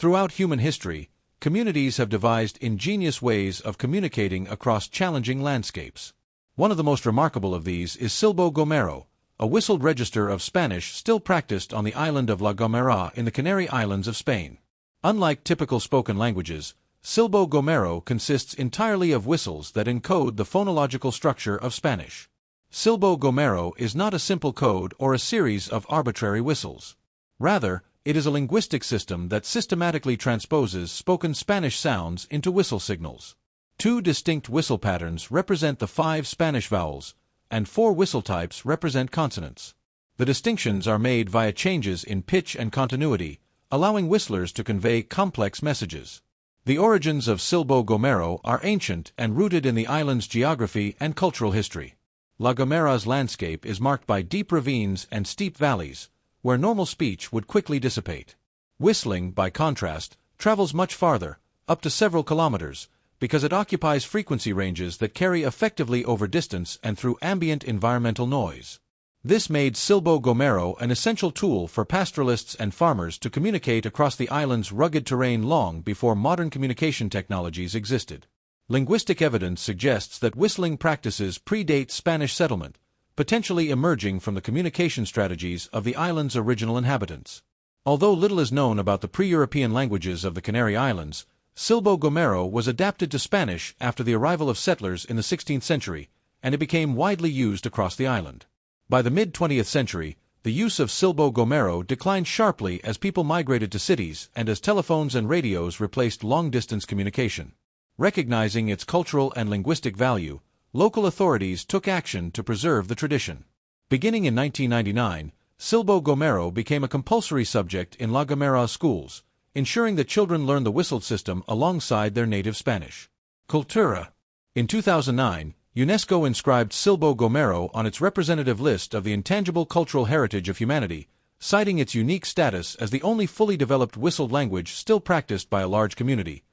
Throughout human history, communities have devised ingenious ways of communicating across challenging landscapes. One of the most remarkable of these is Silbo Gomero, a whistled register of Spanish still practiced on the island of La Gomera in the Canary Islands of Spain. Unlike typical spoken languages, Silbo Gomero consists entirely of whistles that encode the phonological structure of Spanish. Silbo Gomero is not a simple code or a series of arbitrary whistles. Rather, it is a linguistic system that systematically transposes spoken Spanish sounds into whistle signals. 2 distinct whistle patterns represent the 5 Spanish vowels, and 4 whistle types represent consonants. The distinctions are made via changes in pitch and continuity, allowing whistlers to convey complex messages. The origins of Silbo Gomero are ancient and rooted in the island's geography and cultural history. La Gomera's landscape is marked by deep ravines and steep valleys, where normal speech would quickly dissipate. Whistling, by contrast, travels much farther, up to several kilometers, because it occupies frequency ranges that carry effectively over distance and through ambient environmental noise. This made Silbo Gomero an essential tool for pastoralists and farmers to communicate across the island's rugged terrain long before modern communication technologies existed. Linguistic evidence suggests that whistling practices predate Spanish settlement, potentially emerging from the communication strategies of the island's original inhabitants. Although little is known about the pre-European languages of the Canary Islands, Silbo Gomero was adapted to Spanish after the arrival of settlers in the 16th century, and it became widely used across the island. By the mid-20th century, the use of Silbo Gomero declined sharply as people migrated to cities and as telephones and radios replaced long-distance communication. Recognizing its cultural and linguistic value, local authorities took action to preserve the tradition. Beginning in 1999, Silbo Gomero became a compulsory subject in La Gomera schools, ensuring that children learn the whistled system alongside their native Spanish. Cultura. In 2009, UNESCO inscribed Silbo Gomero on its representative list of the intangible cultural heritage of humanity, citing its unique status as the only fully developed whistled language still practiced by a large community,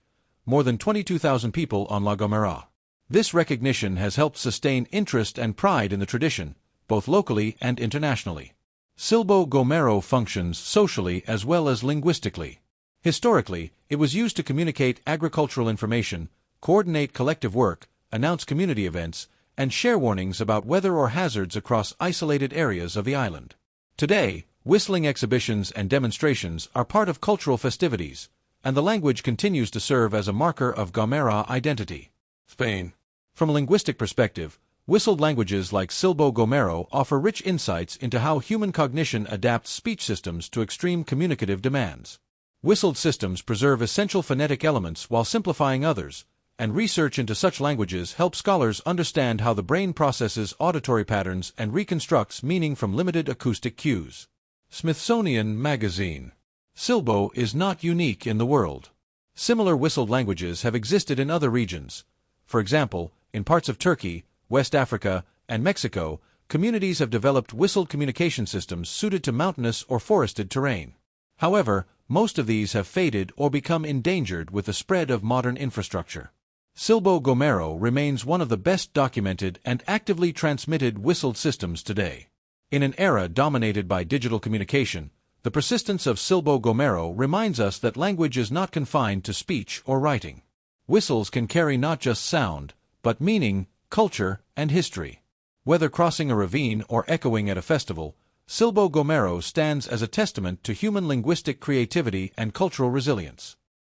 more than 22,000 people on La Gomera. This recognition has helped sustain interest and pride in the tradition, both locally and internationally. Silbo Gomero functions socially as well as linguistically. Historically, it was used to communicate agricultural information, coordinate collective work, announce community events, and share warnings about weather or hazards across isolated areas of the island. Today, whistling exhibitions and demonstrations are part of cultural festivities, and the language continues to serve as a marker of Gomera identity. Spain. From a linguistic perspective, whistled languages like Silbo Gomero offer rich insights into how human cognition adapts speech systems to extreme communicative demands. Whistled systems preserve essential phonetic elements while simplifying others, and research into such languages helps scholars understand how the brain processes auditory patterns and reconstructs meaning from limited acoustic cues. Smithsonian Magazine. Silbo is not unique in the world. Similar whistled languages have existed in other regions. For example, in parts of Turkey, West Africa, and Mexico, communities have developed whistled communication systems suited to mountainous or forested terrain. However, most of these have faded or become endangered with the spread of modern infrastructure. Silbo Gomero remains one of the best documented and actively transmitted whistled systems today. In an era dominated by digital communication, the persistence of Silbo Gomero reminds us that language is not confined to speech or writing. Whistles can carry not just sound, but meaning, culture, and history. Whether crossing a ravine or echoing at a festival, Silbo Gomero stands as a testament to human linguistic creativity and cultural resilience.